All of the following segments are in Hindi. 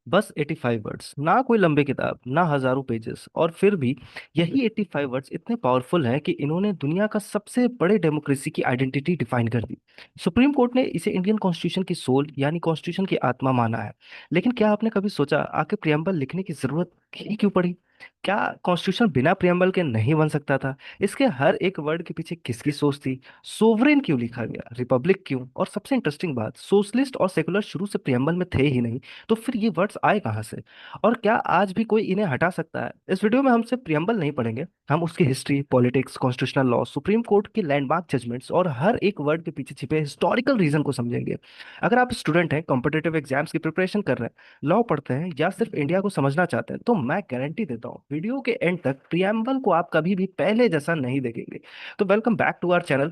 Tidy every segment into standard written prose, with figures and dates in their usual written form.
बस 85 वर्ड्स, ना कोई लंबी किताब, ना हजारों पेजेस, और फिर भी यही 85 वर्ड्स इतने पावरफुल हैं कि इन्होंने दुनिया का सबसे बड़े डेमोक्रेसी की आइडेंटिटी डिफाइन कर दी। सुप्रीम कोर्ट ने इसे इंडियन कॉन्स्टिट्यूशन की सोल यानी कॉन्स्टिट्यूशन की आत्मा माना है। लेकिन क्या आपने कभी सोचा आखिर प्रियम्बल लिखने की जरूरत ही क्यों पड़ी? क्या कॉन्स्टिट्यूशन बिना प्रियम्बल के नहीं बन सकता था? इसके हर एक वर्ड के पीछे किसकी सोच थी? सोवरेन क्यों लिखा गया, रिपब्लिक क्यों, और सबसे इंटरेस्टिंग बात, सोशलिस्ट और सेकुलर शुरू से प्रियम्बल में थे ही नहीं, तो फिर ये वर्ड्स आए कहाँ से? और क्या आज भी कोई इन्हें हटा सकता है? इस वीडियो में हम सिर्फ प्रियम्बल नहीं पढ़ेंगे, हम उसकी history, politics, constitutional law, supreme court की लैंडमार्क जजमेंट्स और हर एक वर्ड के पीछे छिपे हिस्टोरिकल रीजन को समझेंगे। अगर आप स्टूडेंट हैं, कॉम्पिटेटिव एग्जाम्स की प्रिपरेशन कर रहे हैं, लॉ पढ़ते हैं, या सिर्फ इंडिया को समझना चाहते हैं, तो मैं गारंटी देता हूँ वीडियो के एंड तक प्रियम्बल को आप कभी भी पहले जैसा नहीं देखेंगे। तो welcome back to our channel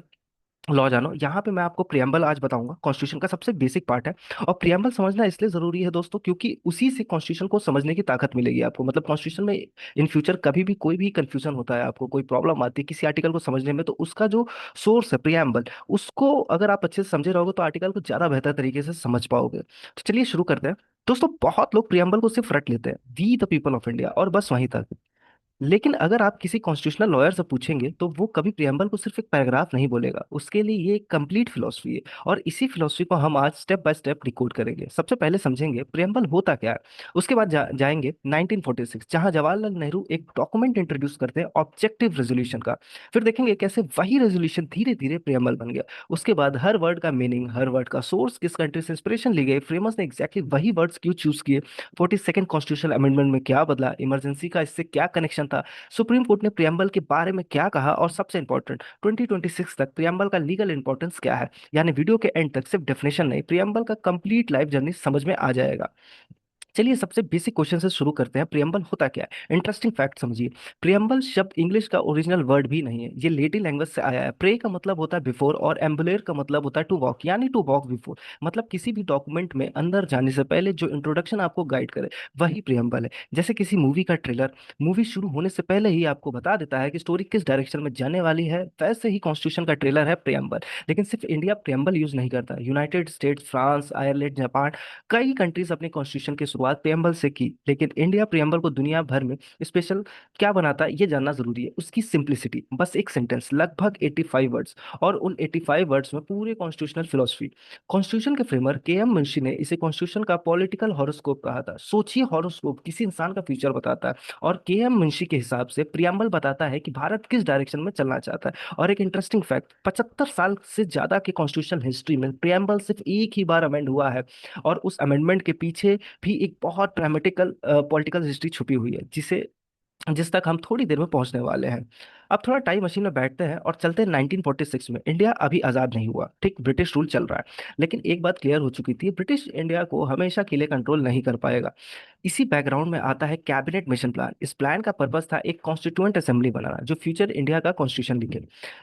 law जानो। यहाँ पे मैं आपको प्रियम्बल आज बताऊंगा, कॉन्स्टिट्यूशन का सबसे बेसिक पार्ट है। और प्रियम्बल समझना इसलिए जरूरी है दोस्तों, क्योंकि उसी से कॉन्स्टिट्यूशन को समझने की ताकत मिलेगी आपको। मतलब कॉन्स्टिट्यूशन में इन फ्यूचर कभी भी कोई भी कंफ्यूजन होता है, आपको कोई प्रॉब्लम आती है किसी आर्टिकल को समझने में, तो उसका जो सोर्स है प्रियम्बल, उसको अगर आप अच्छे से समझे रहोगे तो आर्टिकल को ज्यादा बेहतर तरीके से समझ पाओगे। तो चलिए शुरू करते हैं। दोस्तों, बहुत लोग प्रियम्बल को सिर्फ रट लेते हैं, we the people of India, और बस वहीं तक। लेकिन अगर आप किसी कॉन्स्टिट्यूशनल लॉयर से पूछेंगे तो वो कभी प्रियम्बल को सिर्फ एक पैराग्राफ नहीं बोलेगा, उसके लिए ये एक कंप्लीट फिलोसफी है। और इसी फिलोसफी को हम आज स्टेप बाय स्टेप डिकोड करेंगे। सबसे पहले समझेंगे प्रियम्बल होता क्या है। उसके बाद जाएंगे 1946, जहां जवाहरलाल नेहरू एक डॉक्यूमेंट इंट्रोड्यूस करते हैं ऑब्जेक्टिव रेजोल्यूशन का। फिर देखेंगे कैसे वही रेजोल्यूशन धीरे धीरे प्रियम्बल बन गया। उसके बाद हर वर्ड का मीनिंग, हर वर्ड का सोर्स, किस कंट्री से इंस्पिरेशन ली गई, फ्रेमर्स ने एग्जैक्टली वही वर्ड्स क्यों चूज किए, 42nd कॉन्स्टिट्यूशनल अमेंडमेंट में क्या बदला, इमरजेंसी का इससे क्या कनेक्शन था, सुप्रीम कोर्ट ने प्रियम्बल के बारे में क्या कहा, और सबसे इंपॉर्टेंट 2026 तक प्रियम्बल का लीगल इंपॉर्टेंस क्या है। यानी वीडियो के एंड तक सिर्फ डेफिनेशन नहीं, प्रियम्बल का कंप्लीट लाइफ जर्नी समझ में आ जाएगा। चलिए सबसे बेसिक क्वेश्चन से शुरू करते हैं। प्रियम्बल होता क्या है? इंटरेस्टिंग फैक्ट समझिए। प्रियम्बल शब्द इंग्लिश का ओरिजिनल वर्ड भी नहीं है, ये लेटिन लैंग्वेज से आया है। प्रे का मतलब होता है बिफोर, और एम्बुलेर का मतलब होता है टू वॉक, यानी टू वॉक बिफोर। मतलब किसी भी डॉक्यूमेंट में अंदर जाने से पहले जो इंट्रोडक्शन आपको गाइड करे, वही प्रियम्बल है। जैसे किसी मूवी का ट्रेलर मूवी शुरू होने से पहले ही आपको बता देता है कि स्टोरी किस डायरेक्शन में जाने वाली है, वैसे ही कॉन्स्टिट्यूशन का ट्रेलर है प्रियम्बल। लेकिन सिर्फ इंडिया प्रियम्बल यूज नहीं करता, United states, France, Ireland, Japan, कई कंट्रीज अपने कॉन्स्टिट्यूशन की शुरुआत प्रियम्बल से की। लेकिन इंडिया प्रियम्बल को दुनिया भर में स्पेशल क्या बनाता है ये जानना जरूरी है। उसकी सिंप्लिसिटी, बस एक सेंटेंस, लगभग 85 वर्ड्स, और उन 85 वर्ड्स में पूरे कॉन्स्टिट्यूशनल फिलोसफी। कॉन्स्टिट्यूशन के फ्रेमर के एम मुंशी ने इसे कॉन्स्टिट्यूशन का पॉलिटिकल हॉरोस्कोप कहा था। सोचिए, हॉरोस्कोप किसी इंसान का फ्यूचर बताता है, और के एम मुंशी के हिसाब से प्रियम्बल बताता है कि भारत किस डायरेक्शन में चलना चाहता है। और एक इंटरेस्टिंग फैक्ट, 75 साल से ज्यादा के कॉन्स्टिट्यूशन हिस्ट्री में प्रियम्बल सिर्फ एक ही बार अमेंड हुआ है। और उस अमेंडमेंट के पीछे भी एक बहुत ड्रामेटिकल पॉलिटिकल हिस्ट्री छुपी हुई है, जिस तक हम थोड़ी देर में पहुंचने वाले हैं। अब थोड़ा टाइम मशीन में बैठते हैं और चलते हैं 1946 में। इंडिया अभी आज़ाद नहीं हुआ, ठीक, ब्रिटिश रूल चल रहा है। लेकिन एक बात क्लियर हो चुकी थी, ब्रिटिश इंडिया को हमेशा के लिए कंट्रोल नहीं कर पाएगा। इसी बैकग्राउंड में आता है कैबिनेट मिशन प्लान। इस प्लान का पर्पस था एक कॉन्स्टिट्यूएंट असेंबली बनाना जो फ्यूचर इंडिया का कॉन्स्टिट्यूशन लिखे।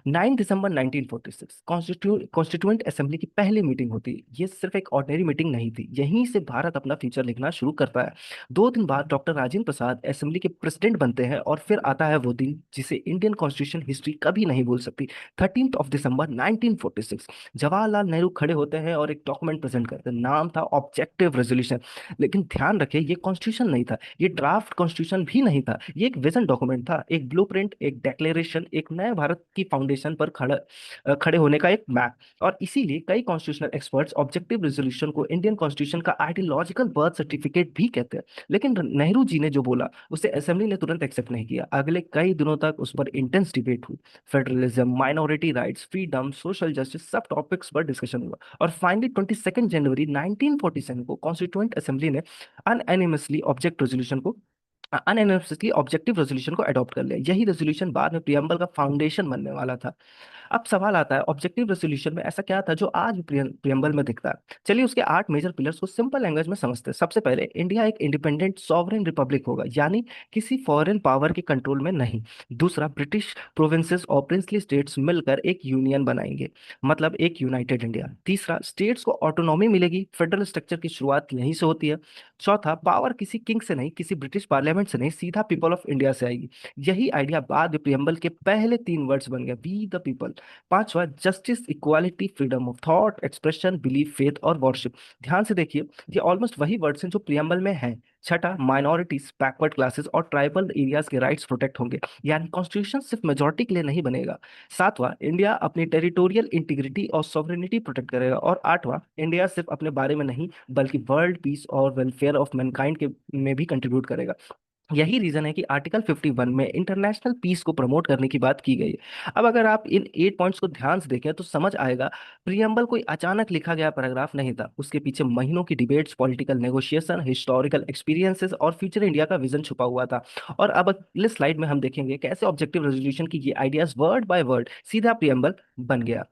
9 दिसंबर 1946 कॉन्स्टिट्यूएंट असेंबली की पहली मीटिंग होती है। ये सिर्फ एक ऑर्डिनरी मीटिंग नहीं थी, यहीं से भारत अपना फ्यूचर लिखना शुरू करता है। 2 दिन बाद डॉक्टर राजेंद्र प्रसाद असेंबली के प्रेसिडेंट बनते हैं, और फिर आता है वो दिन जिसे इंडियन कॉन्स्टिट्यूशन हिस्ट्री कभी नहीं भूल सकती। 13 दिसंबर 1946 जवाहरलाल नेहरू खड़े होते हैं और एक डॉक्यूमेंट प्रेजेंट करते हैं। नाम था ऑब्जेक्टिव रेजोल्यूशन। लेकिन ध्यान रखें, ये कॉन्स्टिट्यूशन नहीं था, ये ड्राफ्ट कॉन्स्टिट्यूशन भी नहीं था, ये एक विजन डॉक्यूमेंट था, एक ब्लूप्रिंट, एक डेक्लेरेशन, एक नए भारत की फाउंडेशन पर खड़े होने का एक मैप। और इसीलिए कई कॉन्स्टिट्यूशनल एक्सपर्ट्स ऑब्जेक्टिव रेजोल्यूशन को इंडियन कॉन्स्टिट्यूशन का आइडियोलॉजिकल बर्थ सर्टिफिकेट भी कहते हैं। लेकिन नेहरू जी ने जो बोला उसे असेंबली ने तुरंत एक्सेप्ट नहीं किया। अगले कई दिनों तक उस पर इंटेंस डिबेट हुई। Federalism, minority rights, freedom, social justice, सब टॉपिक्स पर डिस्कशन हुआ। और फाइनली 22 जनवरी 1947 को कॉन्स्टिट्यूएंट असेंबली ने अनएनिमसली ऑब्जेक्ट रेजोल्यूशन को अनएनिमसली ऑब्जेक्टिव रेजोल्यूशन को अडॉप्ट कर लिया। यही रेजोल्यूशन बाद में प्रियम्बल का फाउंडेशन बनने वाला था। अब सवाल आता है, ऑब्जेक्टिव रेजोल्यूशन में ऐसा क्या था जो आज भी प्रियम्बल में दिखता है? चलिए उसके 8 मेजर पिलर्स को सिंपल लैंग्वेज में समझते हैं। सबसे पहले, इंडिया एक इंडिपेंडेंट सॉवरेन रिपब्लिक होगा, यानी किसी फॉरेन पावर के कंट्रोल में नहीं। दूसरा, ब्रिटिश प्रोविंसेस और प्रिंसली स्टेट्स मिलकर एक यूनियन बनाएंगे, मतलब एक यूनाइटेड इंडिया। तीसरा, स्टेट्स को ऑटोनॉमी मिलेगी, फेडरल स्ट्रक्चर की शुरुआत यहीं से होती है। चौथा, पावर किसी किंग से नहीं, किसी ब्रिटिश पार्लियामेंट से नहीं, सीधा पीपल ऑफ इंडिया से आएगी। यही आइडिया बाद में प्रियम्बल के पहले 3 वर्ड्स बन गया, वी द पीपल। पांचवा, justice, equality, freedom of thought, expression, belief, faith और वर्शिप। ध्यान से देखिए, ये ऑलमोस्ट वही वर्ड्स हैं जो प्रियम्बल में हैं। छठा, माइनॉरिटीज, बैकवर्ड क्लासेस और ट्राइबल एरियाज के राइट्स प्रोटेक्ट होंगे, यानी कॉन्स्टिट्यूशन सिर्फ मेजोरिटी के लिए नहीं बनेगा। सातवां, इंडिया अपनी टेरिटोरियल इंटीग्रिटी और सॉवरेनिटी प्रोटेक्ट करेगा। और आठवां, इंडिया सिर्फ अपने बारे में नहीं बल्कि वर्ल्ड पीस और वेलफेयर ऑफ मैनकाइंड के में भी कंट्रीब्यूट करेगा। यही रीजन है कि आर्टिकल 51 में इंटरनेशनल पीस को प्रमोट करने की बात की गई है। अब अगर आप इन 8 पॉइंट्स को ध्यान से देखें तो समझ आएगा, प्रियम्बल कोई अचानक लिखा गया पैराग्राफ नहीं था। उसके पीछे महीनों की debates, political negotiation, historical experiences और फ्यूचर इंडिया का विजन छुपा हुआ था। और अब अगले स्लाइड में हम देखेंगे कैसे ऑब्जेक्टिव रेजोल्यूशन की ये आइडियाज वर्ड बाय वर्ड सीधा प्रियम्बल बन गया।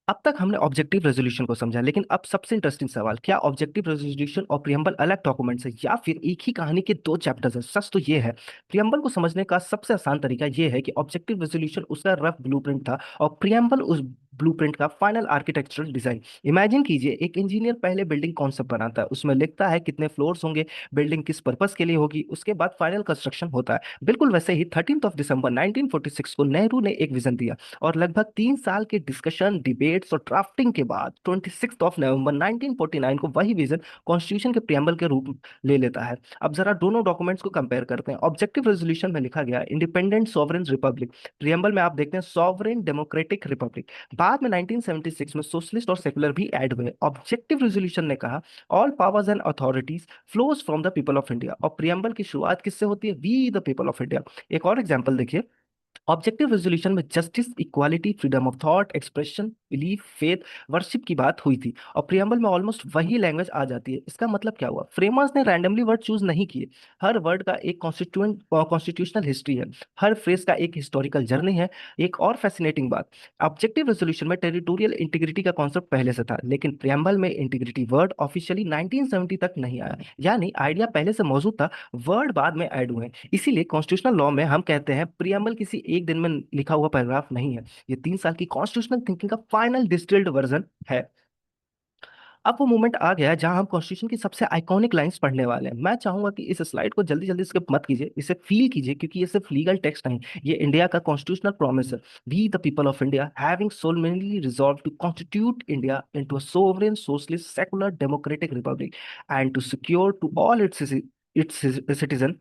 अब तक हमने ऑब्जेक्टिव रेजोल्यूशन को समझा, लेकिन अब सबसे इंटरेस्टिंग सवाल, क्या ऑब्जेक्टिव रेजोल्यूशन और प्रियम्बल अलग डॉक्यूमेंट्स है या फिर एक ही कहानी के दो चैप्टर्स हैं? सच तो ये है, प्रियम्बल को समझने का सबसे आसान तरीका ये है कि ऑब्जेक्टिव रेजोल्यूशन उसका रफ ब्लूप्रिंट था और प्रियम्बल उस ब्लूप्रिंट का फाइनल आर्किटेक्चरल डिजाइन। इमेजिन कीजिए, एक इंजीनियर पहले बिल्डिंग कॉन्सेप्ट बनाता है, उसमें लिखता है कितने फ्लोर्स होंगे, बिल्डिंग किस पर्पस के लिए होगी, उसके बाद फाइनल कंस्ट्रक्शन होता है। बिल्कुल वैसे ही 13 दिसंबर 1946 को नेहरू ने एक विजन दिया और लगभग 3 साल के डिस्कशन, डिबेट्स और ड्राफ्टिंग के बाद 26 नवंबर 1949 को वही विजन कॉन्स्टिट्यूशन के प्रियम्बल के रूप ले लेता है। अब जरा दोनों डॉक्यूमेंट्स को कंपेयर करते हैं। ऑब्जेक्टिव रेजोल्यूशन में लिखा गया इंडिपेंडेंट सॉवरेन रिपब्लिक, प्रियम्बल में आप देखते हैं सॉवरेन डेमोक्रेटिक रिपब्लिक। बाद में 1976 में सोशलिस्ट और सेकुलर भी ऐड हुए। ऑब्जेक्टिव रेजोल्यूशन ने कहा all powers and authorities flows from the people of India, और प्रियम्बल की शुरुआत किससे होती है? We the people of India. एक और एग्जांपल देखिए, ऑब्जेक्टिव रेजोल्यूशन में justice, equality, freedom of thought, expression, belief, faith, worship की बात हुई थी, और प्रियम्बल में ऑलमोस्ट वही लैंग्वेज आ जाती है। इसका मतलब क्या हुआ? फ्रेमर्स ने रैंडमली वर्ड चूज नहीं किए। हर वर्ड का एक कॉन्स्टिट्यूशनल हिस्ट्री है, हर फ्रेज का एक हिस्टोरिकल जर्नी है। एक और फैसिनेटिंग बात, ऑब्जेक्टिव रेजोल्यूशन में टेरिटोरियल इंटीग्रिटी का कॉन्सेप्ट पहले से था, लेकिन प्रियम्बल में इंटीग्रिटी वर्ड ऑफिशियली 1970 तक नहीं आया। यानी आइडिया पहले से मौजूद था, वर्ड बाद में ऐड हुए हैं। इसीलिए कॉन्स्टिट्यूशनल लॉ में हम कहते हैं प्रियम्बल किसी एक दिन में लिखा हुआ पैराग्राफ नहीं है, ये 3 साल की कॉन्स्टिट्यूशनल थिंकिंग का फाइनल डिस्टिल्ड वर्जन है। अब वो मोमेंट आ गया है जहां हम कॉन्स्टिट्यूशन की सबसे आइकॉनिक लाइंस पढ़ने वाले हैं। मैं चाहूंगा कि इस स्लाइड को जल्दी जल्दी स्किप मत कीजिए, इसे फील कीजिए, क्योंकि ये सिर्फ लीगल टेक्स्ट नहीं, ये इंडिया का कॉन्स्टिट्यूशनल प्रॉमिस है। We the people of India having solemnly resolved to constitute India into a sovereign, socialist, secular, democratic republic, and to secure to all its citizen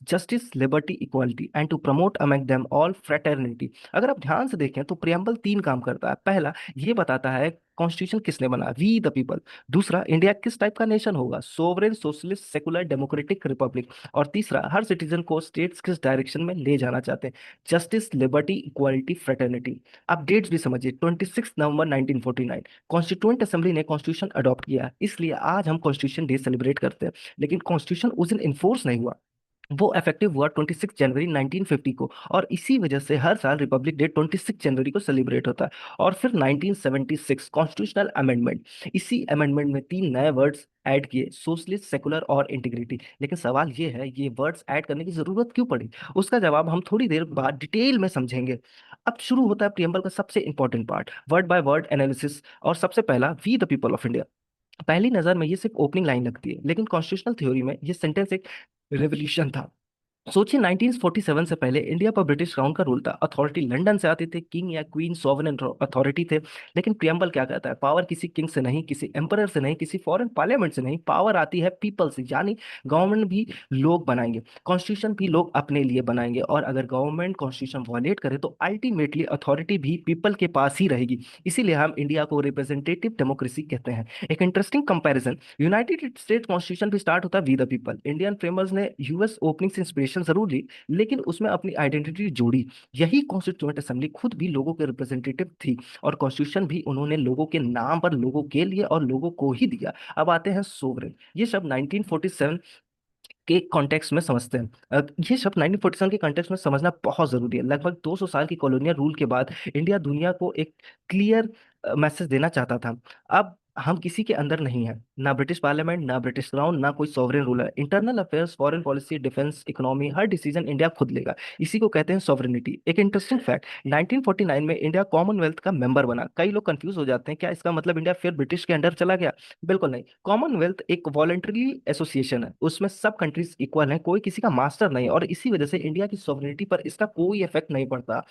justice, liberty, equality, and to promote among them all fraternity। अगर आप ध्यान से देखें तो प्रियम्बल 3 काम करता है। पहला, ये बताता है कॉन्स्टिट्यूशन किसने बना, वी द पीपल। दूसरा, इंडिया किस टाइप का नेशन होगा, sovereign, socialist, secular, democratic, Republic. और तीसरा, हर सिटीजन को स्टेट्स किस डायरेक्शन में ले जाना चाहते हैं, जस्टिस, लिबर्टी, इक्वालिटी, फ्रेटर्निटी। अब डेट्स भी समझिए, 26 नवंबर 1949 कॉन्स्टिट्यूंट असेंबली ने कॉन्स्टिट्यूशन अडॉप्ट किया, इसलिए आज हम कॉन्स्टिट्यूशन डे सेलिब्रेट करते हैं। लेकिन कॉन्स्टिट्यूशन उस दिन इन्फोर्स नहीं हुआ, वो इफेक्टिव हुआ 26 जनवरी 1950 को, और इसी वजह से हर साल रिपब्लिक डे 26 जनवरी को सेलिब्रेट होता है। और फिर 1976 कॉन्स्टिट्यूशनल अमेंडमेंट, इसी अमेंडमेंट में 3 नए वर्ड्स ऐड किए, सोशलिस्ट, सेकुलर और इंटीग्रिटी। लेकिन सवाल ये है, ये वर्ड्स ऐड करने की जरूरत क्यों पड़ी? उसका जवाब हम थोड़ी देर बाद डिटेल में समझेंगे। अब शुरू होता है प्रियम्बल का सबसे important part, word by word analysis. और सबसे पहला, we the people of India. पहली नजर में ये सिर्फ ओपनिंग लाइन लगती है, लेकिन कॉन्स्टिट्यूशनल थ्योरी में ये सेंटेंस एक रेवोल्यूशन था। सोचिए, 1947 से पहले इंडिया पर ब्रिटिश क्राउन का रूल था, अथॉरिटी लंदन से आती थी, किंग या क्वीन सॉवरेन अथॉरिटी थे। लेकिन प्रियम्बल क्या कहता है? पावर किसी किंग से नहीं, किसी एम्परर से नहीं, किसी फॉरेन पार्लियामेंट से नहीं, पावर आती है पीपल से। यानी गवर्नमेंट भी लोग बनाएंगे, कॉन्स्टिट्यूशन भी लोग अपने लिए बनाएंगे, और अगर गवर्नमेंट कॉन्स्टिट्यूशन वॉलेट करे तो अल्टीमेटली अथॉरिटी भी पीपल के पास ही रहेगी। इसीलिए हम इंडिया को रिप्रेजेंटेटिव डेमोक्रेसी कहते हैं। एक interesting comparison, united state constitution भी स्टार्ट होता है we the people. Indian framers ने यूएस ओपनिंग से इंस्पिरेशन जरूर ली, लेकिन उसमें अपनी आइडेंटिटी जोड़ी। यही कॉन्स्टिट्यूएंट असेंबली खुद भी लोगों के रिप्रेजेंटेटिव थी, और कॉन्स्टिट्यूशन भी उन्होंने लोगों के नाम पर, लोगों के लिए और लोगों को ही दिया। अब आते हैं सोवरेन, ये शब्द 1947 के कॉन्टेक्स्ट में समझते हैं। ये शब्द 1947 के कॉन्टेक्स्ट में समझना बहुत जरूरी है। लगभग 200 साल की कॉलोनियल रूल के बाद इंडिया दुनिया को एक क्लियर मैसेज देना चाहता था, अब हम किसी के अंदर नहीं है, ना ब्रिटिश पार्लियामेंट, ना ब्रिटिश क्राउन, ना कोई sovereign ruler. Internal affairs, foreign policy, defence, economy, हर डिसीजन इंडिया खुद लेगा। इसी को कहते हैं सॉवरेनिटी। एक इंटरेस्टिंग फैक्ट, 1949 में इंडिया कॉमनवेल्थ का मेंबर बना। कई लोग कंफ्यूज हो जाते हैं, क्या इसका मतलब इंडिया फिर ब्रिटिश के अंडर चला गया? बिल्कुल नहीं। कॉमनवेल्थ एक वॉलंटरी एसोसिएशन है, उसमें सब कंट्रीज इक्वल हैं, कोई किसी का मास्टर नहीं, और इसी वजह से इंडिया की सॉवरेनिटी पर इसका कोई इफेक्ट नहीं पड़ता।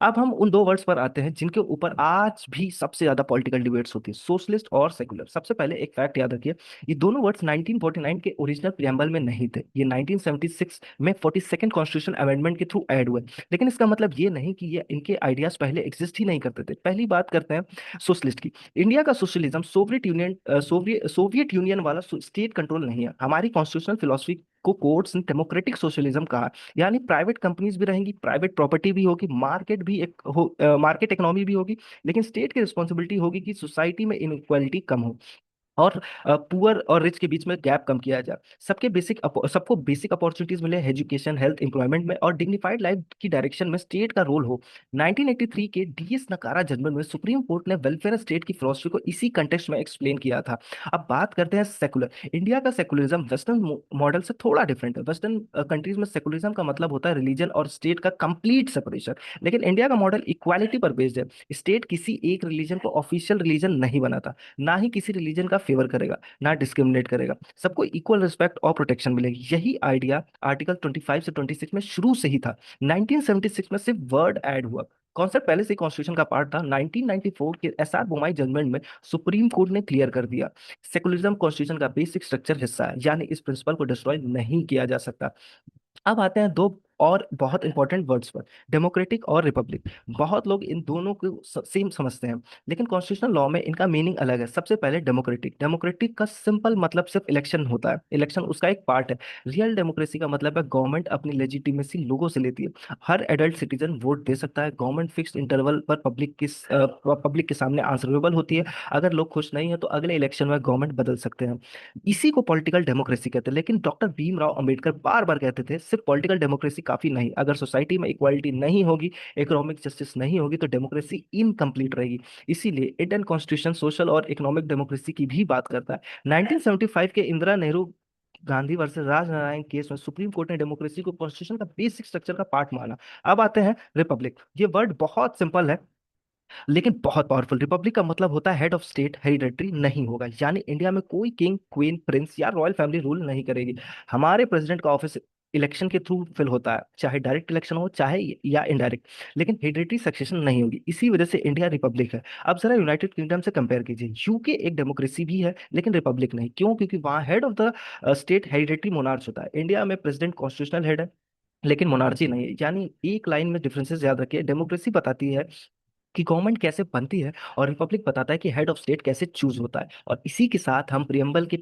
अब हम उन दो वर्ड्स पर आते हैं जिनके ऊपर आज भी सबसे ज्यादा पॉलिटिकल डिबेट्स होती है, सोशलिस्ट और सेकुलर। सबसे पहले एक फैक्ट याद रखिए, ये दोनों वर्ड्स 1949 के ओरिजिनल प्रियम्बल में नहीं थे, ये 1976 में 42nd कॉन्स्टिट्यूशन अमेंडमेंट के थ्रू ऐड हुए। लेकिन इसका मतलब ये नहीं कि ये इनके आइडियाज पहले एग्जिस्ट ही नहीं करते थे। पहली बात करते हैं सोशलिस्ट की। इंडिया का सोशलिज्म सोवियत यूनियन वाला स्टेट कंट्रोल नहीं है। हमारी कॉन्स्टिट्यूशनल फिलोसफी को कोर्ट्स ने डेमोक्रेटिक सोशलिज्म कहा, यानी प्राइवेट कंपनीज भी रहेंगी, प्राइवेट प्रॉपर्टी भी होगी, मार्केट भी एक मार्केट इकोनॉमी भी होगी, लेकिन स्टेट की रिस्पॉन्सिबिलिटी होगी कि सोसाइटी में इनइक्वालिटी कम हो और पुअर और रिच के बीच में गैप कम किया जाए। सबको बेसिक अपॉर्चुनिटीज मिले एजुकेशन, हेल्थ, एम्प्लॉयमेंट में, और डिग्निफाइड लाइफ की डायरेक्शन में स्टेट का रोल हो। 1983 के डीएस नकारा जजमेंट में सुप्रीम कोर्ट ने वेलफेयर स्टेट की फिलोसफी को इसी कंटेक्स्ट में एक्सप्लेन किया था। अब बात करते हैं सेकुलर। इंडिया का सेकुलरिज्म वेस्टर्न मॉडल से थोड़ा डिफरेंट है। वेस्टर्न कंट्रीज में सेकुलरिज्म का मतलब होता है रिलीजन और स्टेट का कंप्लीट सेपरेशन, लेकिन इंडिया का मॉडल इक्वालिटी पर बेस्ड है। स्टेट किसी एक रिलीजन को ऑफिशियल रिलीजन नहीं बनाता, ना ही किसी रिलीजन का फेवर करेगा, ना डिस्क्रिमिनेट करेगा। सबको इक्वल रिस्पेक्ट और प्रोटेक्शन मिलेगी। यही आइडिया आर्टिकल 25 से 26 में शुरू से ही था। 1976 में सिर्फ वर्ड ऐड हुआ, कॉन्सेप्ट पहले से कॉन्स्टिट्यूशन का पार्ट था। 1994 के एसआर बोमाई जजमेंट में सुप्रीम कोर्ट ने क्लियर कर दिया, सेकुलरिज्म कॉन्स्टिट्यूशन का बेसिक स्ट्रक्चर हिस्सा है, यानी इस प्रिंसिपल को डिस्ट्रॉय नहीं किया जा सकता। अब आते हैं दो और बहुत इंपॉर्टेंट वर्ड्स पर, डेमोक्रेटिक और रिपब्लिक। बहुत लोग इन दोनों को सेम समझते हैं, लेकिन कॉन्स्टिट्यूशनल लॉ में इनका मीनिंग अलग है। सबसे पहले डेमोक्रेटिक। डेमोक्रेटिक का सिंपल मतलब सिर्फ इलेक्शन होता है, इलेक्शन उसका एक पार्ट है। रियल डेमोक्रेसी का मतलब है गवर्नमेंट अपनी लेजिटिमेसी लोगों से लेती है। हर एडल्ट सिटीजन वोट दे सकता है, गवर्नमेंट फिक्स्ड इंटरवल पर पब्लिक के सामने आंसरेबल होती है। अगर लोग खुश नहीं है तो अगले इलेक्शन में गवर्नमेंट बदल सकते हैं। इसी को पॉलिटिकल डेमोक्रेसी कहते हैं। लेकिन डॉक्टर भीमराव अंबेडकर बार बार कहते थे सिर्फ पॉलिटिकल डेमोक्रेसी काफी नहीं, अगर सोसाइटी में इक्वालिटी नहीं होगी, इकोनॉमिक जस्टिस नहीं होगी, तो डेमोक्रेसी इनकम्प्लीट रहेगी। इसीलिए इंडियन कॉन्स्टिट्यूशन सोशल और इकोनॉमिक डेमोक्रेसी की भी बात करता है। 1975 के इंदिरा नेहरू गांधी वर्सेस राजनारायण केस में सुप्रीम कोर्ट ने डेमोक्रेसी को कॉन्स्टिट्यूशन का बेसिक स्ट्रक्चर का पार्ट माना। अब आते हैं रिपब्लिक। ये वर्ड बहुत सिंपल है लेकिन बहुत पावरफुल। रिपब्लिक का मतलब होता है हेड ऑफ स्टेट हेरिडेटरी नहीं होगा, यानी इंडिया में कोई किंग, क्वीन, प्रिंस या रॉयल फैमिली रूल नहीं करेगी। हमारे प्रेसिडेंट का ऑफिस इलेक्शन के थ्रू फिल होता है, चाहे डायरेक्ट इलेक्शन हो चाहे या इनडायरेक्ट, लेकिन हेरिडेटरी सक्सेशन नहीं होगी। इसी वजह से इंडिया रिपब्लिक है। अब जरा यूनाइटेड किंगडम से कंपेयर कीजिए। यूके एक डेमोक्रेसी भी है लेकिन रिपब्लिक नहीं। क्यों? क्योंकि वहाँ head of the state hereditary monarch होता है। इंडिया में प्रेसिडेंट कॉन्स्टिट्यूशनल हेड है लेकिन मोनार्ची नहीं है। यानी एक लाइन में डिफरेंसेस याद रखिए, डेमोक्रेसी बताती है कि गवर्नमेंट कैसे बनती है और रिपब्लिक बताता है कि हेड ऑफ स्टेट कैसे चूज होता है। और इसी के साथ हम प्रियम्बल के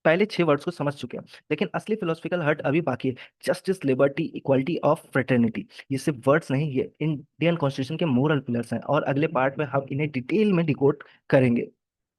पहले 6 वर्ड्स को समझ चुके हैं, लेकिन असली फिलोसफिकल हर्ट अभी बाकी है। Justice, liberty, equality of fraternity. ये सिर्फ वर्ड्स नहीं, ये इंडियन कॉन्स्टिट्यूशन के मोरल पिलर्स हैं, और अगले पार्ट में हम इन्हें डिटेल में डिकोड करेंगे।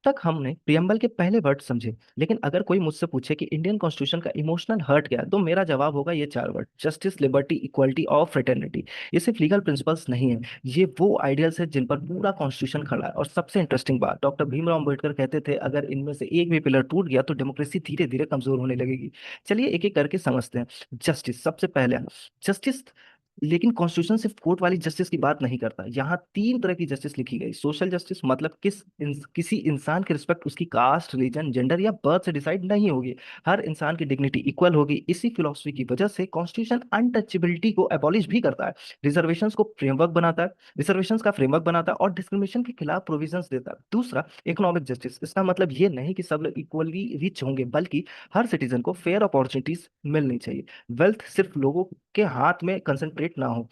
तक हमने प्रियम्बल के पहले वर्ड समझे, लेकिन अगर कोई मुझसे पूछे कि इंडियन कॉन्स्टिट्यूशन का इमोशनल हर्ट क्या है, तो मेरा जवाब होगा ये 4 वर्ड: जस्टिस, लिबर्टी, इक्वालिटी और फ्रेटर्निटी। ये सिर्फ लीगल प्रिंसिपल्स नहीं है, ये वो आइडियल्स है जिन पर पूरा कॉन्स्टिट्यूशन खड़ा है। और सबसे इंटरेस्टिंग बात, डॉक्टर भीमराव अम्बेडकर कहते थे अगर इनमें से एक भी पिलर टूट गया तो डेमोक्रेसी धीरे धीरे कमजोर होने लगेगी। चलिए एक एक करके समझते हैं। जस्टिस सबसे पहले, जस्टिस, लेकिन कॉन्स्टिट्यूशन सिर्फ कोर्ट वाली जस्टिस की बात नहीं करता। यहाँ 3 तरह की जस्टिस लिखी गई। सोशल जस्टिस मतलब किसी इंसान की रिस्पेक्ट उसकी कास्ट, रिलीजन, जेंडर या बर्थ से डिसाइड नहीं होगी। हर इंसान की डिग्निटी इक्वल होगी। इसी फिलोसफी की वजह से कॉन्स्टिट्यूशन अनटचेबिलिटी को एबॉलिश भी करता है, रिजर्वेशंस का फ्रेमवर्क बनाता है और डिस्क्रिमिनेशन के खिलाफ प्रोविजंस देता है। दूसरा, इकोनॉमिक जस्टिस। इसका मतलब ये नहीं कि सब लोग इक्वली रिच होंगे, बल्कि हर सिटीजन को फेयर अपॉर्चुनिटीज मिलनी चाहिए, वेल्थ सिर्फ लोगों के हाथ में कंसंट्रेट ना हो।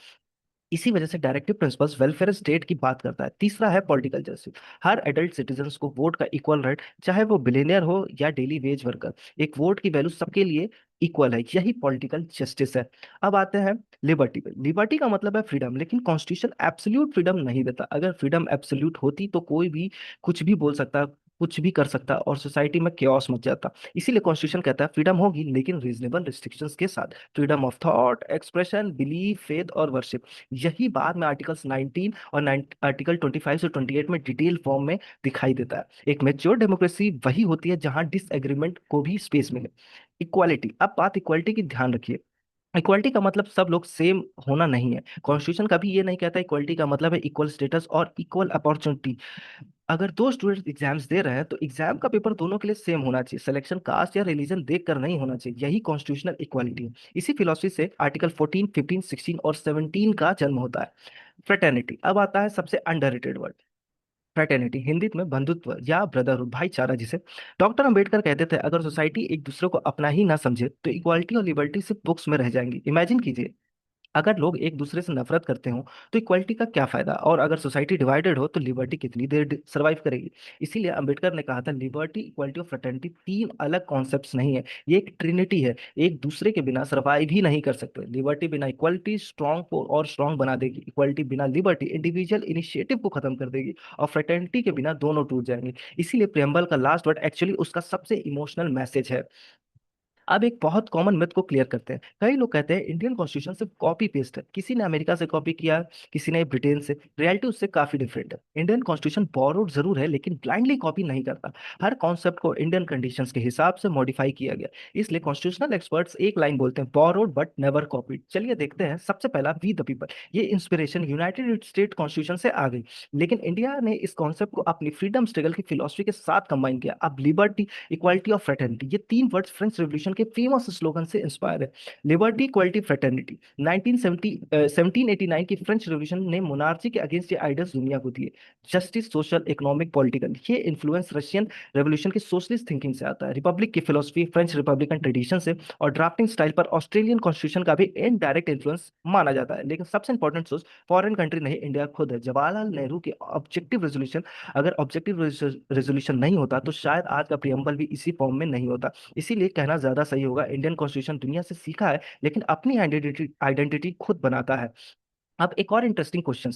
इसी वजह से डायरेक्टिव प्रिंसिपल्स वेलफेयर स्टेट की बात करता है। तीसरा है पॉलिटिकल जस्टिस। हर एडल्ट सिटीजन को वोट का इक्वल राइट, चाहे वो बिलियनियर हो या डेली वेज वर्कर। एक वोट की वैल्यू सबके लिए इक्वल है, यही पॉलिटिकल जस्टिस है। अब आते हैं लिबर्टी पे। लिबर्टी का मतलब है फ्रीडम, लेकिन कॉन्स्टिट्यूशन एब्सोल्यूट फ्रीडम नहीं देता। अगर फ्रीडम एब्सोल्यूट होती तो कोई भी कुछ भी बोल सकता, कुछ भी कर सकता और सोसाइटी में केओस मच जाता। इसीलिए कॉन्स्टिट्यूशन कहता है फ्रीडम होगी लेकिन रीजनेबल रिस्ट्रिक्शंस के साथ। Freedom of thought, expression, belief, faith और वर्शिप। यही बाद में आर्टिकल्स 19 और आर्टिकल 25 से 28 में डिटेल फॉर्म में दिखाई देता है। एक मेच्योर डेमोक्रेसी वही होती है जहां डिसएग्रीमेंट को भी स्पेस मिले। इक्वालिटी। अब बात इक्वालिटी की ध्यान रखिए। इक्वालिटी का मतलब सब लोग सेम होना नहीं है। कॉन्स्टिट्यूशन कभी ये नहीं कहता इक्वालिटी का मतलब है इक्वल स्टेटस और इक्वल अपॉर्चुनिटी। अगर दो स्टूडेंट एग्जाम्स दे रहे हैं तो एग्जाम का पेपर दोनों के लिए सेम होना चाहिए। सिलेक्शन कास्ट या रिलीजन देख कर नहीं होना चाहिए। यही कॉन्स्टिट्यूशनल इक्वालिटी है। इसी फिलॉसफी से आर्टिकल 14, 15, 16 और 17 का जन्म होता है। फ्रेटर्निटी अब आता है सबसे अंडररेटेड वर्ड। फ्रेटर्निटी हिंदी में बंधुत्व या ब्रदरहुड, भाईचारा जिसे डॉक्टर अंबेडकर कहते थे। अगर सोसाइटी एक दूसरे को अपना ही ना समझे तो इक्वालिटी और लिबर्टी सिर्फ बुक्स में रह जाएंगी। इमेजिन कीजिए, अगर लोग एक दूसरे से नफरत करते हो तो इक्वालिटी का क्या फायदा, और अगर सोसाइटी डिवाइडेड हो तो लिबर्टी कितनी देर सरवाइव करेगी। इसीलिए अंबेडकर ने कहा था लिबर्टी, इक्वालिटी और फ्रेटर्निटी तीन अलग कॉन्सेप्ट्स नहीं है, ये एक ट्रिनिटी है। एक दूसरे के बिना सरवाइव ही नहीं कर सकते। लिबर्टी बिना इक्वालिटी स्ट्रांग को और स्ट्रांग बना देगी। इक्वालिटी बिना लिबर्टी इंडिविजुअल इनिशिएटिव को खत्म कर देगी। और फ्रेटर्निटी के बिना दोनों टूट जाएंगे। इसीलिए प्रेम्बल का लास्ट वर्ड एक्चुअली उसका सबसे इमोशनल मैसेज है। अब एक बहुत कॉमन मिथ को क्लियर करते हैं। कई लोग कहते हैं इंडियन कॉन्स्टिट्यूशन सिर्फ कॉपी पेस्ट है। किसी ने अमेरिका से कॉपी किया, किसी ने ब्रिटेन से। रियलिटी उससे काफी डिफरेंट है। इंडियन कॉन्स्टिट्यूशन बोरोड जरूर है लेकिन ब्लाइंडली कॉपी नहीं करता। हर कॉन्सेप्ट को इंडियन कंडीशंस के हिसाब से मॉडिफाई किया गया। इसलिए कॉन्स्टिट्यूशनल एक्सपर्ट्स एक लाइन बोलते हैं, बोरोड बट नेवर कॉपीड। चलिए देखते हैं। सबसे पहला, वी द पीपल। ये इंस्पिरेशन यूनाइटेड स्टेट कॉन्स्टिट्यूशन से आ गई, लेकिन इंडिया ने इस कॉन्सेप्ट को अपनी फ्रीडम स्ट्रगल की फिलोसफी के साथ कंबाइन किया। अब लिबर्टी, इक्वालिटी और फ्रेटर्निटी, ये तीन वर्ड्स फ्रेंच रेवोल्यूशन के फेमस स्लोगन से इंस्पायर है। लिबर्टी, इक्वालिटी, फ्रेटर्निटी 1789 की फ्रेंच रेवोल्यूशन ने मोनार्ची के अगेंस्ट ये आइडियाज दुनिया को दिए। Justice, social, economic, political. ये इन्फ्लुएंस रशियन रेवोल्यूशन की सोशलिस्ट थिंकिंग से आता है। रिपब्लिक की फिलोसफी फ्रेंच रिपब्लिकन ट्रेडिशन से, और ड्राफ्टिंग स्टाइल पर ऑस्ट्रेलियन कॉन्स्टिट्यूशन का भी इनडायरेक्ट इन्फ्लुएंस माना जाता है। लेकिन सबसे इंपॉर्टेंट सोर्स फॉरेन कंट्री नहीं, इंडिया खुद है। जवाहरलाल नेहरू के ऑब्जेक्टिव रेजोल्यूशन, अगर ऑब्जेक्टिव रेजोल्यूशन नहीं होता तो शायद आज का प्रियम्बल भी इसी फॉर्म में नहीं होता। इसीलिए कहना ज्यादा सही होगा, इंडियन कॉन्स्टिट्यूशन दुनिया से सीखा है लेकिन अपनी आइडेंटिटी आइडेंटिटी खुद बनाता है। अब एक और इंटरेस्टिंग क्वेश्चन,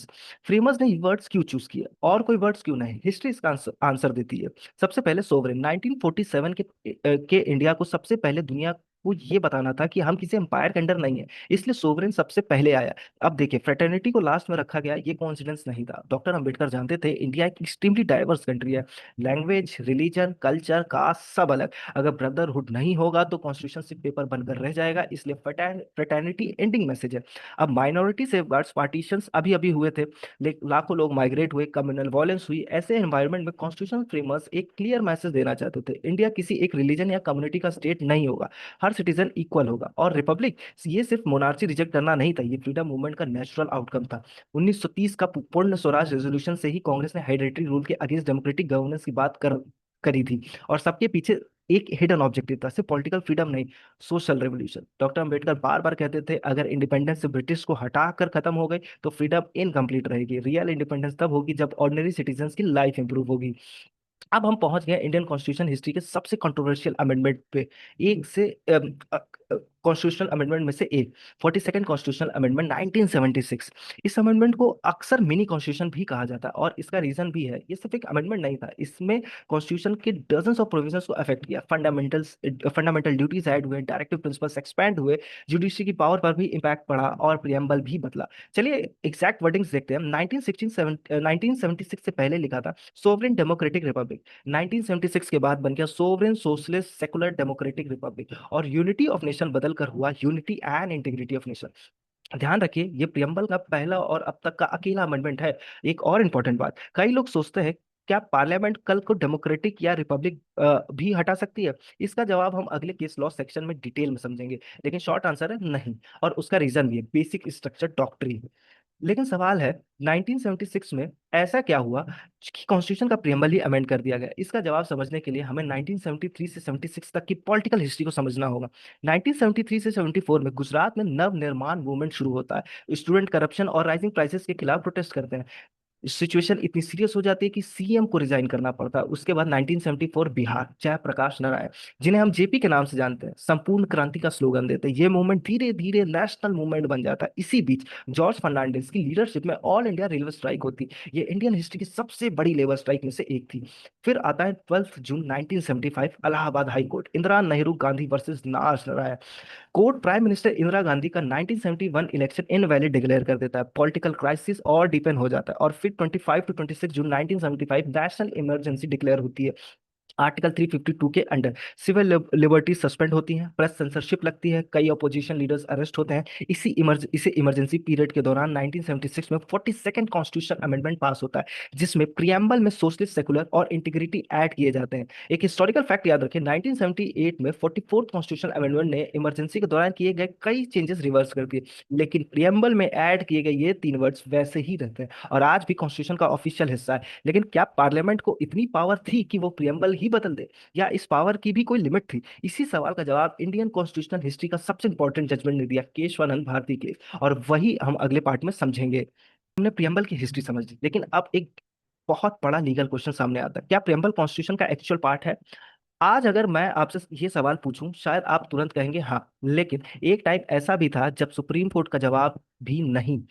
फ्रेमर्स ने वर्ड्स क्यों चूज किया और कोई वर्ड्स क्यों नहीं? हिस्ट्री इसका आंसर देती है। सबसे पहले सोवरेन, 1947 के इंडिया को सबसे पहले दुनिया को ये बताना था कि हम किसी एम्पायर के अंडर नहीं है, इसलिए सोवरेन सबसे पहले आया। अब देखिए, फ्रेटर्निटी को लास्ट में रखा गया, ये कोइंसिडेंस नहीं था। डॉक्टर अंबेडकर जानते थे इंडिया एक एक्सट्रीमली डाइवर्स कंट्री है। लैंग्वेज, रिलीजन, कल्चर, कास्ट सब अलग। अगर ब्रदरहुड नहीं होगा तो कॉन्स्टिट्यूशन सिर्फ पेपर बनकर रह जाएगा। इसलिए फ्रेटर्निटी एंडिंग मैसेज है। अब माइनॉरिटी सेफगार्ड्स, पार्टीशंस अभी अभी हुए थे, लाखों लोग माइग्रेट हुए, कम्युनल वॉयलेंस हुई। ऐसे एनवायरनमेंट में कॉन्स्टिट्यूशनल फ्रेमर्स एक क्लियर मैसेज देना चाहते थे, इंडिया किसी एक रिलीजन या कम्युनिटी का स्टेट नहीं होगा, हर सिटीजन इक्वल होगा। और रिपब्लिक, ये सिर्फ मोनार्ची रिजेक्ट करना नहीं था, ये फ्रीडम मूवमेंट का नेचुरल आउटकम था। 1930 का पूर्ण स्वराज रेजोल्यूशन से ही कांग्रेस ने हेरिडेटरी रूल के अगेंस्ट डेमोक्रेटिक गवर्नेंस की बात करी थी। और सबके पीछे एक हिडन ऑब्जेक्टिव था, सिर्फ पॉलिटिकल फ्रीडम नहीं, सोशल रेवोल्यूशन। डॉक्टर अंबेडकर बार बार कहते थे अगर इंडिपेंडेंस से ब्रिटिश को हटाकर खत्म हो गई तो फ्रीडम इनकम्प्लीट रहेगी। रियल इंडिपेंडेंस तब होगी जब ऑर्डिनरी सिटीजन की लाइफ इंप्रूव होगी। अब हम पहुंच गए इंडियन कॉन्स्टिट्यूशन हिस्ट्री के सबसे कंट्रोवर्शियल अमेंडमेंट पे। एक से कॉन्स्टिट्यूशनल अमेंडमेंट में से एक, 42nd कॉन्स्टिट्यूशनल अमेंडमेंट 1976। इस अमेंडमेंट को अक्सर मिनी कॉन्स्टिट्यूशन भी कहा जाता है, और इसका रीजन भी है, ये सिर्फ एक अमेंडमेंट नहीं था, इसमें कॉन्स्टिट्यूशन के डजन्स ऑफ प्रोविजंस को अफेक्ट किया। फंडामेंटल ड्यूटीज ऐड हुए, डायरेक्टिव प्रिंसिपल्स एक्सपैंड हुए, जुडिशरी की पावर पर भी इम्पैक्ट पड़ा, और प्रियम्बल भी बदला। चलिए एग्जैक्ट वर्डिंग्स देखते हैं। 1976 से पहले लिखा था सोवरेन डेमोक्रेटिक रिपब्लिक, 1976 के बाद बन गया sovereign socialist secular democratic Republic, और यूनिटी ऑफ नेशन बदल कर हुआ unity and integrity of nation. ध्यान रखिए, ये प्रियम्बल का पहला और अब तक का अकेला अमेंडमेंट है। एक और इंपॉर्टेंट बात, कई लोग सोचते हैं क्या पार्लियामेंट कल को डेमोक्रेटिक या रिपब्लिक भी हटा सकती है? इसका जवाब हम अगले केस लॉ सेक्शन में डिटेल में समझेंगे, लेकिन शॉर्ट आंसर है नहीं। और उसका रीजन भी है, बेसिक स्ट्रक्चर डॉक्ट्रिन। लेकिन सवाल है, 1976 में ऐसा क्या हुआ कि कॉन्स्टिट्यूशन का प्रियम्बल ही अमेंड कर दिया गया? इसका जवाब समझने के लिए हमें 1973 से 76 तक की पॉलिटिकल हिस्ट्री को समझना होगा। 1973 से 74 में गुजरात में नव निर्माण मूवमेंट शुरू होता है। स्टूडेंट करप्शन और राइजिंग प्राइसेस के खिलाफ प्रोटेस्ट करते हैं। सिचुएशन इतनी सीरियस हो जाती है कि सीएम को रिजाइन करना पड़ता है। उसके बाद 1974 बिहार, जयप्रकाश नारायण, जिन्हें हम जेपी के नाम से जानते हैं, संपूर्ण क्रांति का स्लोगन देते हैं। ये मूवमेंट धीरे धीरे नेशनल मूवमेंट बन जाता है। इसी बीच जॉर्ज फर्नांडिस की लीडरशिप में ऑल इंडिया रेलवे स्ट्राइक होती। ये इंडियन हिस्ट्री की सबसे बड़ी लेबर स्ट्राइक में से एक थी। फिर आता है 12 June 1975, Allahabad high court, Indira Nehru Gandhi versus Raj Narain. Court prime minister Indira Gandhi का 1971 इलेक्शन इनवैलिड डिक्लेयर कर देता है। पॉलिटिकल क्राइसिस और डीपेन हो जाता है, और फिर 25 to 26 June 1975 national emergency declare होती है। आर्टिकल 352 के अंडर सिविल लिबर्टी सस्पेंड होती हैं, प्रेस सेंसरशिप लगती है, कई अपोजिशन लीडर्स अरेस्ट होते हैं। इसे इमरजेंसी पीरियड के दौरान 1976 में 42nd कॉन्स्टिट्यूशन अमेंडमेंट पास होता है, जिसमें प्रियम्बल में सोशलिस्ट, सेकुलर और इंटीग्रिटी ऐड किए जाते हैं। एक हिस्टोरिकल फैक्ट याद रखें, 1978 में 44th कॉन्स्टिट्यूशन अमेंडमेंट ने इमरजेंसी के दौरान किए गए कई चेंजेस रिवर्स कर दिए, लेकिन प्रियम्बल में ऐड किए गए ये तीन वर्ड्स वैसे ही रहते हैं और आज भी कॉन्स्टिट्यूशन का ऑफिशियल हिस्सा है। लेकिन क्या पार्लियामेंट को इतनी पावर थी कि वो प्रियम्बल ही बदल दे, या इस पावर की भी कोई लिमिट थी? इसी सवाल का जवाब इंडियन कॉन्स्टिट्यूशनल हिस्ट्री का सबसे इंपॉर्टेंट जजमेंट ने दिया, केशवानंद भारती केस, और वही हम अगले पार्ट में समझेंगे। हमने प्रियम्बल की हिस्ट्री समझ ली, लेकिन अब एक बहुत बड़ा लीगल क्वेश्चन सामने आता है, क्या प्रियम्बल कॉन्स्टिट्यूशन का एक्चुअल पार्ट है? आज अगर मैं आपसे ये सवाल पूछूं, शायद आप तुरंत कहेंगे हाँ, लेकिन एक टाइम ऐसा भी था जब सुप्रीम कोर्ट का जवाब भी नहीं।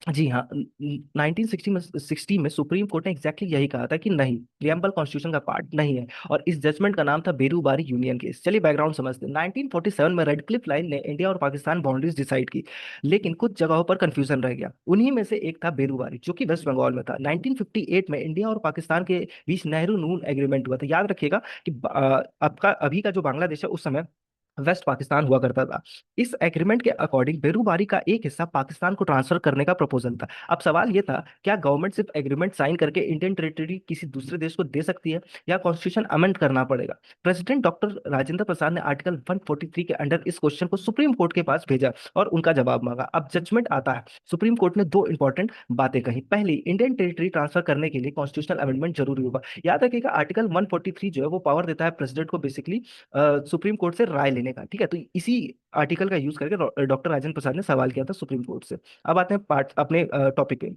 जी हाँ, 1960 में सुप्रीम कोर्ट ने एग्जैक्टली यही कहा था कि नहीं, प्रियम्बल कॉन्स्टिट्यूशन का पार्ट नहीं है, और इस जजमेंट का नाम था बेरूबारी यूनियन केस। चलिए बैकग्राउंड समझते हैं। 1947 में रेडक्लिफ लाइन ने इंडिया और पाकिस्तान बाउंड्रीज डिसाइड की, लेकिन कुछ जगहों पर कंफ्यूजन रह गया। उन्हीं में से एक था बेरूबारी, जो कि वेस्ट बंगाल में था। 1958 में इंडिया और पाकिस्तान के बीच नेहरू नून एग्रीमेंट हुआ था। याद रखिएगा कि अभी का जो बांग्लादेश है, उस समय वेस्ट पाकिस्तान हुआ करता था। इस एग्रीमेंट के अकॉर्डिंग बेरूबारी का एक हिस्सा पाकिस्तान को ट्रांसफर करने का प्रपोजल था। अब सवाल ये था, क्या गवर्नमेंट सिर्फ एग्रीमेंट साइन करके इंडियन टेरिटरी किसी दूसरे देश को दे सकती है, या कॉन्स्टिट्यूशन अमेंड करना पड़ेगा? प्रेसिडेंट डॉक्टर राजेंद्र प्रसाद ने आर्टिकल 143 के अंडर इस क्वेश्चन को सुप्रीम कोर्ट के पास भेजा और उनका जवाब मांगा। अब जजमेंट आता है। सुप्रीम कोर्ट ने दो इंपॉर्टेंट बातें कही। पहली, इंडियन टेरिटरी ट्रांसफर करने के लिए कॉन्स्टिट्यूशनल अमेंडमेंट जरूरी होगा। याद रखिएगा, आर्टिकल 143 जो है वो पावर देता है प्रेसिडेंट को बेसिकली सुप्रीम कोर्ट से राय लेने का। ठीक है, तो इसी आर्टिकल का यूज करके डॉक्टर राजेंद्र प्रसाद ने सवाल किया था सुप्रीम कोर्ट से। अब आते हैं पार्ट अपने टॉपिक पे।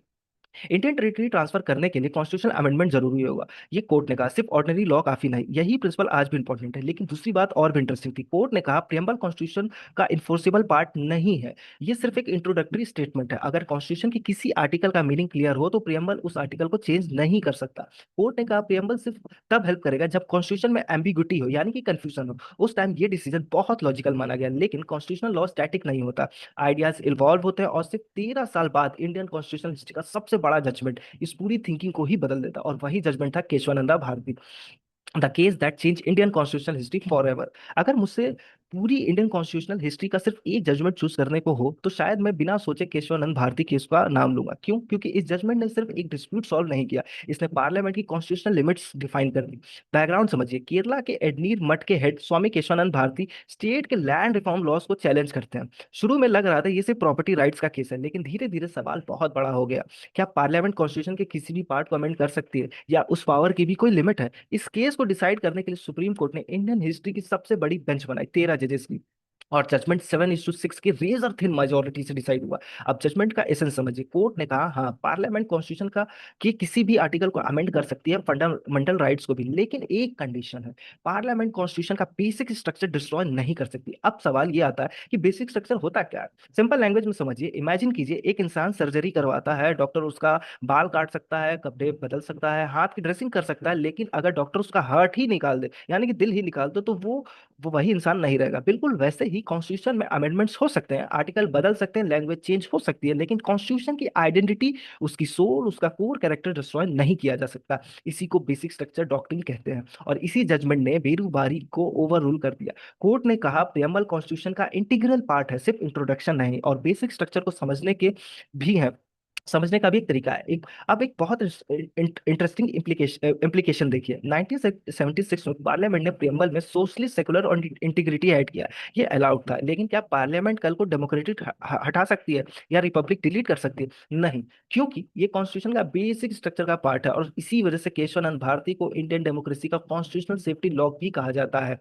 इंडियन टेरिटरी ट्रांसफर करने के लिए कॉन्स्टिट्यूशनल अमेंडमेंट जरूरी होगा, ये कोर्ट ने कहा। सिर्फ ऑर्डिनरी लॉ काफी नहीं। यही प्रिंसिपल आज भी इंपॉर्टेंट है, लेकिन दूसरी बात और भी इंटरेस्टिंग थी। कोर्ट ने कहा प्रियम्बल कॉन्स्टिट्यूशन का इन्फोर्सेबल पार्ट नहीं है, ये सिर्फ एक इंट्रोडक्टरी स्टेटमेंट है। अगर कॉन्स्टिट्यूशन की किसी आर्टिकल का मीनिंग क्लियर हो तो प्रियम्बल उस आर्टिकल को चेंज नहीं कर सकता। कोर्ट ने कहा प्रियम्बल सिर्फ तब हेल्प करेगा जब कॉन्स्टिट्यूशन में एम्बिग्युटी हो, यानी कि कंफ्यूजन हो। उस टाइम ये डिसीजन बहुत लॉजिकल माना गया, लेकिन कॉन्स्टिट्यूशनल लॉ स्टैटिक नहीं होता, आइडियाज इवॉल्व होते हैं, और सिर्फ 13 साल बाद इंडियन कॉन्स्टिट्यूशनल हिस्ट्री का सबसे बड़ा जजमेंट इस पूरी थिंकिंग को ही बदल देता, और वही जजमेंट था Kesavananda Bharati, the case that change Indian constitutional history for ever. अगर मुझसे पूरी इंडियन कॉन्स्टिट्यूशनल हिस्ट्री का सिर्फ एक जजमेंट चूज करने को हो, तो शायद मैं बिना सोचे केशवानंद भारती केस का नाम लूंगा। क्यों? क्योंकि इस जजमेंट ने सिर्फ एक डिस्प्यूट सॉल्व नहीं किया, इसने पार्लियामेंट की कॉन्स्टिट्यूशनल लिमिट्स डिफाइन कर दी। बैकग्राउंड समझिए, केरला के एडनीर मठ के हेड स्वामी केशवानंद भारती स्टेट के लैंड रिफॉर्म लॉज को चैलेंज करते हैं। शुरू में लग रहा था ये सिर्फ प्रॉपर्टी राइट्स का केस है, लेकिन धीरे धीरे सवाल बहुत बड़ा हो गया। क्या पार्लियामेंट कॉन्स्टिट्यूशन के किसी भी पार्ट को अमेंड कर सकती है, या उस पावर की भी कोई लिमिट है? इस केस को डिसाइड करने के लिए सुप्रीम कोर्ट ने इंडियन हिस्ट्री की सबसे बड़ी बेंच बनाई, 13 जजेस की, और जजमेंट 7:6 की रेजर थिन मेजोरिटी से डिसाइड हुआ। अब जजमेंट का एसेंस समझिए। कोर्ट ने कहा हाँ, पार्लियामेंट कॉन्स्टिट्यूशन का कि किसी भी आर्टिकल को अमेंड कर सकती है, फंडामेंटल राइट्स को भी, लेकिन एक कंडीशन है, पार्लियामेंट कॉन्स्टिट्यूशन का बेसिक स्ट्रक्चर डिस्ट्रॉय नहीं कर सकती। अब सवाल ये आता है कि बेसिक स्ट्रक्चर होता क्या है? सिंपल लैंग्वेज में समझिए, इमेजिन कीजिए एक इंसान सर्जरी करवाता है, डॉक्टर उसका बाल काट सकता है, कपड़े बदल सकता है, हाथ की ड्रेसिंग कर सकता है, लेकिन अगर डॉक्टर उसका हार्ट ही निकाल दे, यानी कि दिल ही निकाल दे, तो वो वही इंसान नहीं रहेगा। बिल्कुल वैसे ही कॉन्स्टिट्यूशन में अमेंडमेंट्स हो सकते हैं, आर्टिकल बदल सकते हैं, लैंग्वेज चेंज हो सकती है, लेकिन कॉन्स्टिट्यूशन की आइडेंटिटी, उसकी सोल, उसका कोर कैरेक्टर डिस्ट्रॉय नहीं किया जा सकता। इसी को बेसिक स्ट्रक्चर डॉक्ट्रिन कहते हैं, और इसी जजमेंट ने बेरूबारी को ओवर रूल कर दिया। कोर्ट ने कहा प्रियम्बल कॉन्स्टिट्यूशन का इंटीग्रल पार्ट है, सिर्फ इंट्रोडक्शन नहीं, और बेसिक स्ट्रक्चर को समझने के भी है, समझने का भी एक तरीका है। अब एक बहुत इंटरेस्टिंग इम्प्लीकेशन देखिए। 1976 में पार्लियामेंट ने प्रियम्बल में सोशलिस्ट, सेकुलर और इंटीग्रिटी ऐड किया। ये अलाउड था, लेकिन क्या पार्लियामेंट कल को डेमोक्रेटिक हटा सकती है, या रिपब्लिक डिलीट कर सकती है? नहीं, क्योंकि ये कॉन्स्टिट्यूशन का बेसिक स्ट्रक्चर का पार्ट है, और इसी वजह से केशवानंद भारती को इंडियन डेमोक्रेसी का कॉन्स्टिट्यूशनल सेफ्टी लॉ भी कहा जाता है।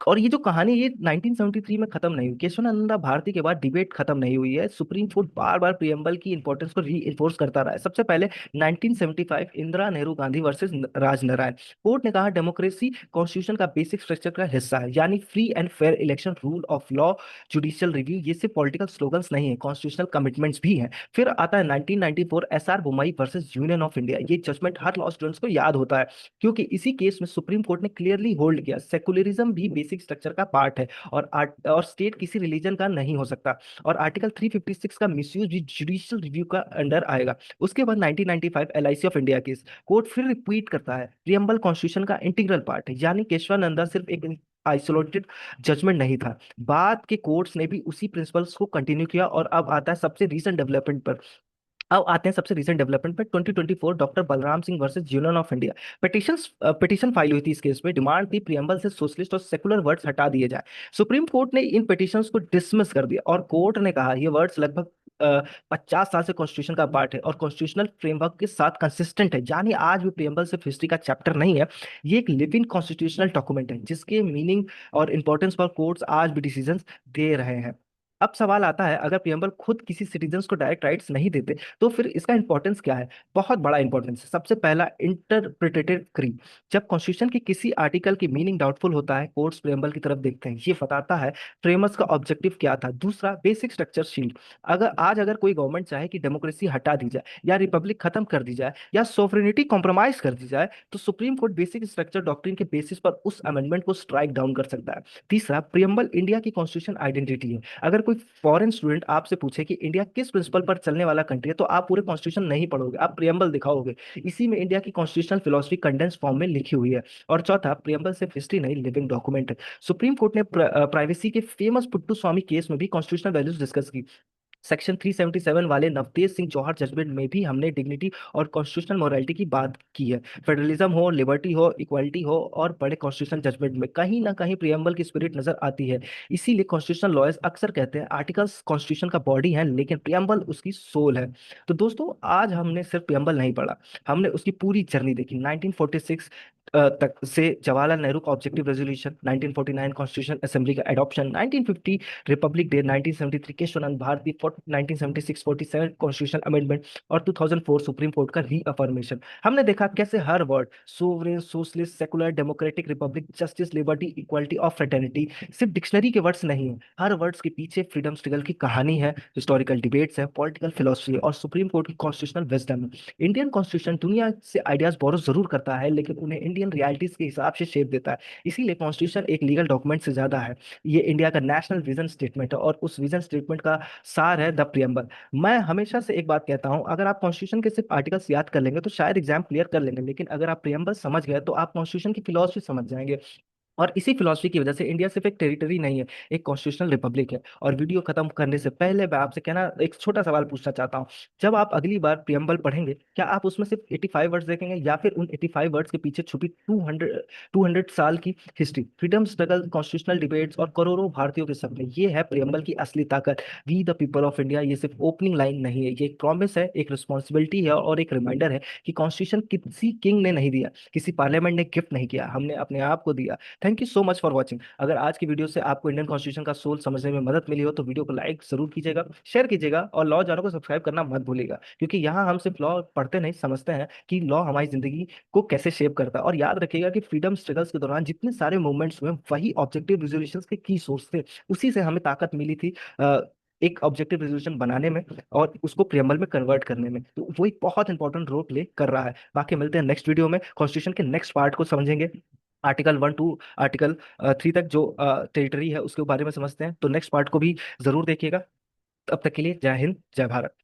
और ये जो कहानी, ये 1973 में खत्म नहीं हुई, केशवानंदा भारती के बाद डिबेट खत्म नहीं हुई है। सुप्रीम कोर्ट बार बार प्रियम्बल की इंपॉर्टेंस को री इन्फोर्स करता रहा है। सबसे पहले 1975 इंदिरा नेहरू गांधी वर्सेस राजनारायण। कोर्ट ने कहा डेमोक्रेसी कॉन्स्टिट्यूशन का बेसिक स्ट्रक्चर का हिस्सा है, यानी free and fair election, rule of law, judicial review, ये सिर्फ पॉलिटिकल स्लोगन्स नहीं है, कॉन्स्टिट्यूशनल कमिटमेंट्स भी हैं। फिर आता है 1994 SR Bommai versus union of India. ये जजमेंट हर लॉ स्टूडेंट्स को याद होता है, क्योंकि इसी केस में सुप्रीम कोर्ट ने क्लियरली होल्ड किया सेकुलरिज्म भी बेसिक स्ट्रक्चर का पार्ट है। और स्टेट किसी रिलीजन का नहीं हो सकता। और आर्टिकल 356 का मिसयूज भी जुडिशियल रिव्यू का अंडर आएगा। उसके बाद 1995 LIC of India case, court फिर रिपीट करता है प्रियम्बल कॉन्स्टिट्यूशन का इंटीग्रल पार्ट है, यानी केशवानंदा सिर्फ एक आइसोलेटेड जजमेंट नहीं था। बाद के कोर्ट्स ने भी उसी प्रिंसिपल्स को कंटिन्यू किया। और अब आता है सबसे रीसेंट डेवलपमेंट पर। अब आते हैं सबसे रीसेंट डेवलपमेंट पे। 2024 doctor Balram Singh versus union of India petition file हुई थी। इस केस में डिमांड थी प्रियम्बल से सोशलिस्ट और सेकुलर वर्ड्स हटा दिए जाए। सुप्रीम कोर्ट ने इन पिटीशंस को डिसमिस कर दिया और कोर्ट ने कहा ये वर्ड्स लगभग 50 साल से कॉन्स्टिट्यूशन का पार्ट है और कॉन्स्टिट्यूशनल फ्रेमवर्क के साथ कंसिस्टेंट है, यानी आज भी प्रियम्बल सिर्फ हिस्ट्री का चैप्टर नहीं है, ये एक लिविंग कॉन्स्टिट्यूशनल डॉक्यूमेंट है जिसके मीनिंग और इंपॉर्टेंस पर कोर्ट्स आज भी डिसीजंस दे रहे हैं। अब सवाल आता है, अगर प्रियम्बल खुद किसी सिटीजन्स को डायरेक्ट राइट्स नहीं देते तो फिर इसका इंपॉर्टेंस क्या है? बहुत बड़ा इंपॉर्टेंस है। सबसे पहला, इंटरप्रिटेटिव क्री। जब कॉन्स्टिट्यूशन की किसी आर्टिकल की मीनिंग डाउटफुल होता है, कोर्ट्स प्रियम्बल की तरफ देखते हैं, ये बताता है फ्रेमर्स का ऑब्जेक्टिव क्या था। दूसरा, बेसिक स्ट्रक्चर शील्ड। अगर कोई गवर्नमेंट चाहे कि डेमोक्रेसी हटा दी जाए या रिपब्लिक खत्म कर दी जाए या सोवरेनिटी कॉम्प्रोमाइज कर दी जाए, तो supreme court basic structure doctrine के बेसिस पर उस अमेंडमेंट को स्ट्राइक डाउन कर सकता है। तीसरा, प्रियम्बल इंडिया की कॉन्स्टिट्यूशन आइडेंटिटी है। अगर कोई फॉरेन स्टूडेंट आपसे पूछे कि इंडिया किस प्रिंसिपल पर चलने वाला कंट्री है, तो आप पूरे कॉन्स्टिट्यूशन नहीं पढ़ोगे, आप प्रियम्बल दिखाओगे। इसी में इंडिया की कॉन्स्टिट्यूशनल फिलोसफी कंडेंस फॉर्म में लिखी हुई है। और चौथा, प्रियम्बल सिर्फ हिस्ट्री नहीं, लिविंग डॉक्यूमेंट है। सुप्रीम कोर्ट ने प्राइवेसी के फेमस पुट्टू स्वामी केस में भी कॉन्स्टिट्यूशनल वैल्यूज डिस्कस की। सेक्शन 377 वाले नवतेज सिंह जौहर जजमेंट में भी हमने डिग्निटी और कॉन्स्टिट्यूशनल मोरालिटी की बात की है। फेडरलिज्म हो, लिबर्टी हो, इक्वालिटी हो, और बड़े कॉन्स्टिट्यूशनल जजमेंट में कहीं ना कहीं प्रियम्बल की स्पिरिट नजर आती है। इसीलिए कॉन्स्टिट्यूशनल लॉयर्स अक्सर कहते हैं आर्टिकल्स कॉन्स्टिट्यूशन का बॉडी है लेकिन प्रियम्बल उसकी सोल है। तो दोस्तों, आज हमने सिर्फ प्रियम्बल नहीं पढ़ा, हमने उसकी पूरी जर्नी देखी। 1946 तक से जवाहरलाल नेहरू का ऑब्जेक्टिव रेजोल्यूशन, 1949 कॉन्स्टिट्यूशन असेंबली का adoption, 1950 republic day, 1973 Kesavananda Bharati, 1976 47 constitution amendment और 2004 सुप्रीम कोर्ट का रीअफर्मेशन। हमने देखा कैसे हर word, sovereign, socialist, secular, democratic, republic, justice, liberty, equality और फ्रेटर्निटी, सिर्फ डिक्शनरी के वर्ड्स नहीं है। हर वर्ड्स के पीछे फ्रीडम स्ट्रगल की कहानी है, हिस्टोरिकल डिबेट्स है, पॉलिटिकल फिलोसफी है और सुप्रीम कोर्ट की कॉन्स्टिट्यूशनल विजडम है। इंडियन कॉन्स्टिट्यूशन दुनिया से आइडियाज बोरो जरूर करता है लेकिन उन्हें इंडियन रियलिटीज के हिसाब से शेप देता है। इसीलिए कॉन्स्टिट्यूशन एक लीगल डॉक्यूमेंट से ज्यादा है, ये इंडिया का नेशनल विजन स्टेटमेंट है और उस विजन स्टेटमेंट का सार है द प्रियम्बल। मैं हमेशा से एक बात कहता हूं, अगर आप कॉन्स्टिट्यूशन के सिर्फ आर्टिकल्स याद कर लेंगे तो शायद एग्जाम क्लियर कर लेंगे, लेकिन अगर आप प्रियम्बल समझ गए तो आप कॉन्स्टिट्यूशन की फिलोसफी समझ जाएंगे। और इसी फिलॉसफी की वजह से इंडिया सिर्फ एक टेरिटरी नहीं है, एक कॉन्स्टिट्यूशनल रिपब्लिक है। और वीडियो खत्म करने से पहले मैं आपसे कहना एक छोटा सवाल पूछना चाहता हूँ। जब आप अगली बार प्रियम्बल पढ़ेंगे, क्या आप उसमें सिर्फ 85 वर्ड्स देखेंगे या फिर उन 85 वर्ड्स के पीछे छुपी 200 साल की history, freedom struggle, constitutional debates और करोड़ों भारतीयों के सपने? ये है प्रियम्बल की असली ताकत। We the people of India, ये सिर्फ ओपनिंग लाइन नहीं है, ये एक प्रॉमिस है, एक रिस्पॉन्सिबिलिटी है और एक रिमाइंडर है कि कॉन्स्टिट्यूशन किसी किंग ने नहीं दिया, किसी पार्लियामेंट ने गिफ्ट नहीं किया, हमने अपने आप को दिया। Thank you so much for watching. अगर आज की वीडियो से आपको इंडियन कॉन्स्टिट्यूशन का सोल समझने में मदद मिली हो तो वीडियो को लाइक जरूर कीजिएगा, शेयर कीजिएगा और लॉ जानों को सब्सक्राइब करना मत भूलिएगा, क्योंकि यहाँ हम सिर्फ लॉ पढ़ते नहीं, समझते हैं कि लॉ हमारी जिंदगी को कैसे शेप करता है। और याद रखिएगा कि फ्रीडम स्ट्रगल्स के दौरान जितने सारे मूवमेंट्स हुए वही ऑब्जेक्टिव रेजोल्यूशंस के की सोर्स थे, उसी से हमें ताकत मिली थी एक ऑब्जेक्टिव रेजोल्यूशन बनाने में और उसको प्रियम्बल में कन्वर्ट करने में। तो वो एक बहुत इंपॉर्टेंट रोल प्ले कर रहा है। बाकी मिलते हैं नेक्स्ट वीडियो में, कॉन्स्टिट्यूशन के नेक्स्ट पार्ट को समझेंगे, आर्टिकल 1 टू आर्टिकल 3 तक जो टेरिटरी है उसके बारे में समझते हैं। तो नेक्स्ट पार्ट को भी जरूर देखिएगा। तब तक के लिए जय हिंद, जय भारत।